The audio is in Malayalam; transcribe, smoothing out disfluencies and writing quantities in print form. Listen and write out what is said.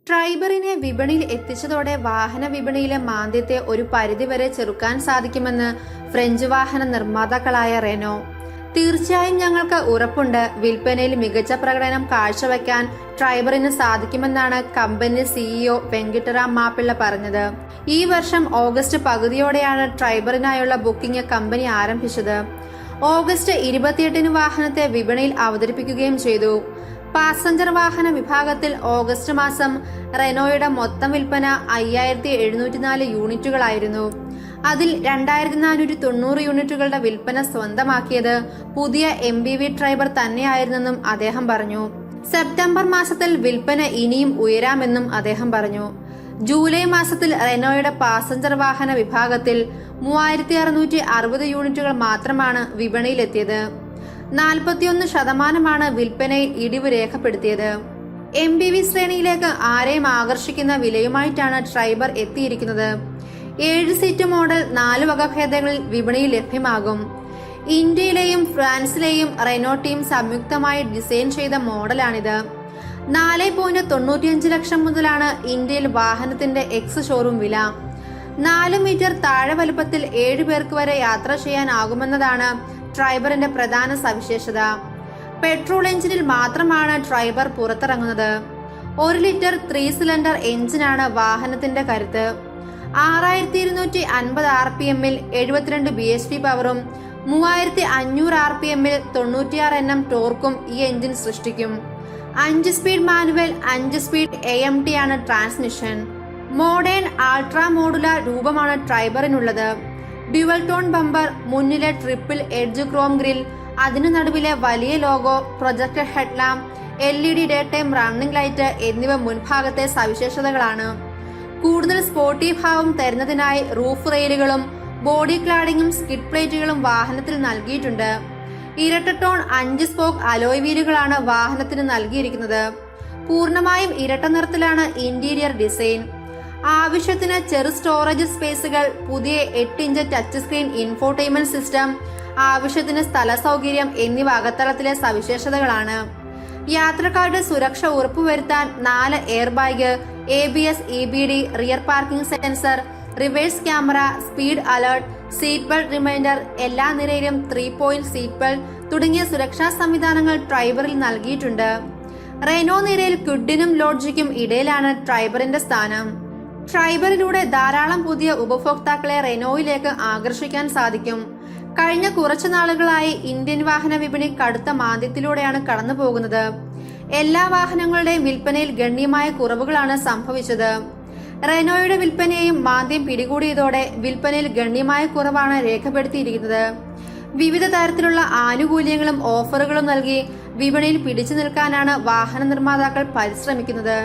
ട്രൈബറിനെ വിപണിയിൽ എത്തിച്ചതോടെ വാഹന വിപണിയിലെ മാന്ദ്യത്തെ ഒരു പരിധിവരെ ചെറുക്കാൻ സാധിക്കുമെന്ന് ഫ്രഞ്ച് വാഹന നിർമ്മാതാക്കളായ റെനോ. തീർച്ചയായും ഞങ്ങൾക്ക് ഉറപ്പുണ്ട്, വിൽപ്പനയിൽ മികച്ച പ്രകടനം കാഴ്ചവെക്കാൻ ട്രൈബറിന് സാധിക്കുമെന്നാണ് കമ്പനി സിഇഒ വെങ്കിട്ടറാം മാപ്പിള്ള പറഞ്ഞത്. ഈ വർഷം ഓഗസ്റ്റ് പകുതിയോടെയാണ് ട്രൈബറിനായുള്ള ബുക്കിംഗ് കമ്പനി ആരംഭിച്ചത്. ഓഗസ്റ്റ് 28-ന് വാഹനത്തെ വിപണിയിൽ അവതരിപ്പിക്കുകയും ചെയ്തു. പാസഞ്ചർ വാഹന വിഭാഗത്തിൽ ഓഗസ്റ്റ് മാസം റെനോയുടെ മൊത്തം വിൽപ്പന 5704 യൂണിറ്റുകളായിരുന്നു. അതിൽ 2490 യൂണിറ്റുകളുടെ വിൽപ്പന സ്വന്തമാക്കിയത് പുതിയ MPV ട്രൈബർ തന്നെയായിരുന്നെന്നും അദ്ദേഹം പറഞ്ഞു. സെപ്റ്റംബർ മാസത്തിൽ വിൽപ്പന ഇനിയും ഉയരാമെന്നും അദ്ദേഹം പറഞ്ഞു. ജൂലൈ മാസത്തിൽ റെനോയുടെ പാസഞ്ചർ വാഹന വിഭാഗത്തിൽ 3660 യൂണിറ്റുകൾ മാത്രമാണ് വിപണിയിലെത്തിയത്. 41% വിൽപ്പനയിൽ ഇടിവ് രേഖപ്പെടുത്തിയത്. MPV ശ്രേണിയിലേക്ക് ആരെയും ആകർഷിക്കുന്ന വിലയുമായിട്ടാണ് ട്രൈബർ എത്തിയിരിക്കുന്നത്. 7 സീറ്റ് മോഡൽ 4 വകഭേദങ്ങളിൽ വിപണിയിൽ ലഭ്യമാകും. ഇന്ത്യയിലെയും ഫ്രാൻസിലെയും റെനോ ടീം സംയുക്തമായി ഡിസൈൻ ചെയ്ത മോഡലാണിത്. 4.95 ലക്ഷം മുതലാണ് ഇന്ത്യയിൽ വാഹനത്തിന്റെ എക്സ് ഷോറൂം വില. 4 മീറ്റർ താഴെ വലുപ്പത്തിൽ 7 പേർക്ക് വരെ യാത്ര ചെയ്യാനാകുമെന്നതാണ് ട്രൈബറിന്റെ പ്രധാന സവിശേഷത. പെട്രോൾ എഞ്ചിനിൽ മാത്രമാണ് ട്രൈബർ പുറത്തിറങ്ങുന്നത്. 1 ലിറ്റർ 3 സിലിണ്ടർ എഞ്ചിനാണ് വാഹനത്തിന്റെ കരുത്ത്. 6250 RPM-ൽ 72 bhp പവറും 3500 RPM-ൽ 96 Nm ടോർക്കും ഈ എഞ്ചിൻ സൃഷ്ടിക്കും. 5 സ്പീഡ് മാനുവൽ, 5 സ്പീഡ് AMT ആണ് ട്രാൻസ്മിഷൻ. മോഡേൺ അൾട്രാ മോഡുലാർ രൂപമാണ് ട്രൈബറിനുള്ളത്. ഡ്യുവൽ ടോൺ ബമ്പർ, മുന്നിലെ ട്രിപ്പിൾ എഡ്ജ് ക്രോം ഗ്രിൽ, അതിനു നടുവിലെ വലിയ logo, projected headlamp, LED day time running light എന്നിവ മുൻഭാഗത്തെ സവിശേഷതകളാണ്. കൂടുതൽ സ്പോർട്ടി ഭാവം തരുന്നതിനായി റൂഫ് റെയിലുകളും ബോഡി ക്ലാഡിങ്ങും സ്കിഡ് പ്ലേറ്റുകളും വാഹനത്തിൽ നൽകിയിട്ടുണ്ട്. ഇരട്ട ടോൺ 5 സ്പോക്ക് അലോയ് വീലുകളാണ് വാഹനത്തിന് നൽകിയിരിക്കുന്നത്. പൂർണ്ണമായും ഇരട്ട നിറത്തിലാണ് ഇന്റീരിയർ ഡിസൈൻ. ആവശ്യത്തിന് ചെറു സ്റ്റോറേജ് സ്പേസുകൾ, പുതിയ 8 inch touch screen infotainment system, ആവശ്യത്തിന് സ്ഥല സൗകര്യം എന്നിവ അകത്തളത്തിലെ സവിശേഷതകളാണ്. യാത്രക്കാരുടെ സുരക്ഷ ഉറപ്പുവരുത്താൻ 4 air bag, ABS, EBD, rear parking sensor, reverse camera, speed alert, seat belt reminder, എല്ലാ നിരയിലും 3 പോയിന്റ് സീറ്റ് ബെൽറ്റ് തുടങ്ങിയ സുരക്ഷാ സംവിധാനങ്ങൾ ട്രൈബറിൽ നൽകിയിട്ടുണ്ട്. റെനോ നിരയിൽ ക്വിഡിനും ലോഡ്ജിക്കും ഇടയിലാണ് ട്രൈബറിന്റെ സ്ഥാനം. ട്രൈബറിലൂടെ ധാരാളം പുതിയ ഉപഭോക്താക്കളെ റെനോയിലേക്ക് ആകർഷിക്കാൻ സാധിക്കും. കഴിഞ്ഞ കുറച്ചു നാളുകളായി ഇന്ത്യൻ വാഹന വിപണി കടുത്ത മാന്ദ്യത്തിലൂടെയാണ് കടന്നു പോകുന്നത്. എല്ലാ വാഹനങ്ങളുടെയും വിൽപ്പനയിൽ ഗണ്യമായ കുറവുകളാണ് സംഭവിച്ചത്. റെനോയുടെ വിൽപ്പനയെയും മാന്ദ്യം പിടികൂടിയതോടെ വിൽപ്പനയിൽ ഗണ്യമായ കുറവാണ് രേഖപ്പെടുത്തിയിരിക്കുന്നത്. വിവിധ തരത്തിലുള്ള ആനുകൂല്യങ്ങളും ഓഫറുകളും നൽകി വിപണിയിൽ പിടിച്ചു നിൽക്കാനാണ് വാഹന നിർമ്മാതാക്കൾ പരിശ്രമിക്കുന്നത്.